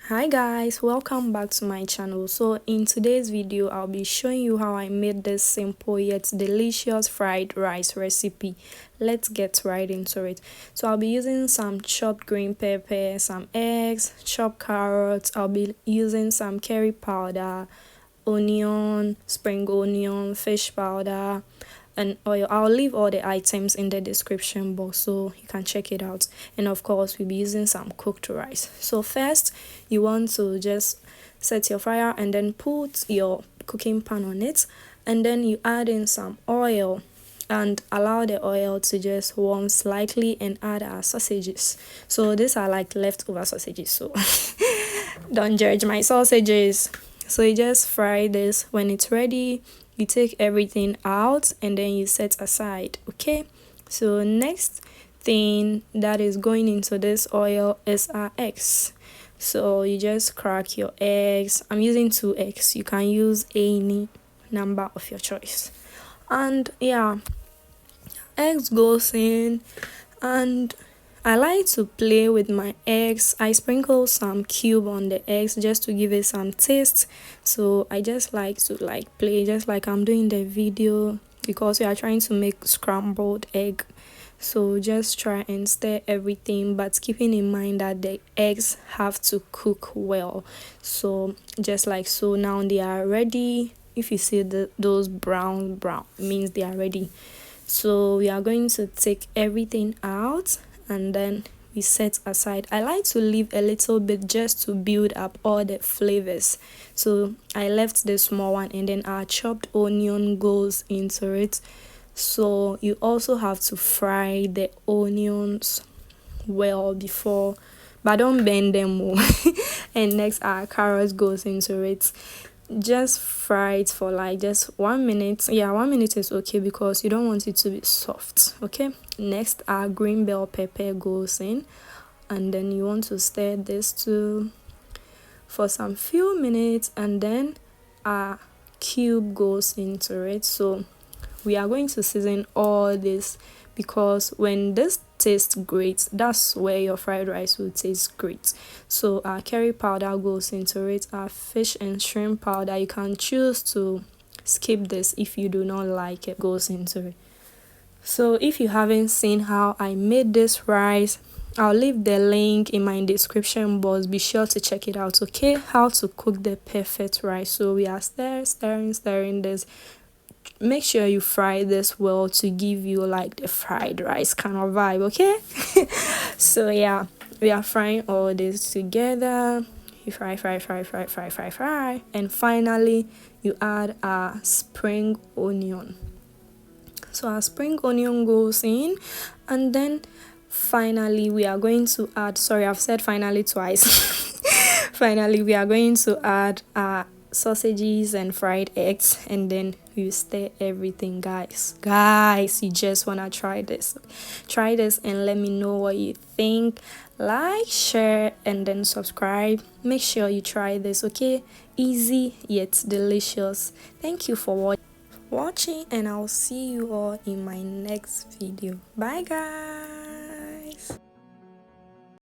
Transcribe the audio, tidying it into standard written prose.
Hi guys, welcome back to my channel. So in today's video I'll be showing you how I made this simple yet delicious fried rice recipe. Let's get right into it. So I'll be using some chopped green pepper, some eggs, chopped carrots. I'll be using some curry powder, onion, spring onion, fish powder, and oil. I'll leave all the items in the description box so you can check it out. And of course we'll be using some cooked rice. So first you want to just set your fire and then put your cooking pan on it, and then you add in some oil and allow the oil to just warm slightly and add our sausages. So these are like leftover sausages, so don't judge my sausages. So you just fry this. When it's ready, you take everything out and then you set aside. Okay, so next thing that is going into this oil is our eggs. So you just crack your eggs. I'm using 2 eggs. You can use any number of your choice. And yeah, eggs goes in, and I like to play with my eggs. I sprinkle some cube on the eggs just to give it some taste. So I just like to play just like I'm doing the video, because we are trying to make scrambled egg. So just try and stir everything, but keeping in mind that the eggs have to cook well. So just like so, now they are ready. If you see those brown means they are ready. So we are going to take everything out and then we set aside. I like to leave a little bit just to build up all the flavors. So I left the small one, and then our chopped onion goes into it. So you also have to fry the onions well before, but don't bend them more. And next our carrots goes into it. Just fry it for like just 1 minute. Yeah, 1 minute is okay because you don't want it to be soft. Okay, next our green bell pepper goes in, and then you want to stir this too for some few minutes, and then our cube goes into it. So we are going to season all this, because when this tastes great, that's where your fried rice will taste great. So our curry powder goes into it, our fish and shrimp powder, you can choose to skip this if you do not like it, goes into it. So if you haven't seen how I made this rice, I'll leave the link in my description box. Be sure to check it out. Okay, how to cook the perfect rice. So we are stirring this. Make sure you fry this well to give you like the fried rice kind of vibe. Okay. So yeah, we are frying all this together. You fry, and finally you add a spring onion. So our spring onion goes in, and then finally we are going to add, sorry, I've said finally twice. Finally we are going to add our sausages and fried eggs, and then you stir everything. Guys, you just want to try this and let me know what you think. Like, share, and then subscribe. Make sure you try this. Okay, easy yet delicious. Thank you for watching, and I'll see you all in my next video. Bye guys.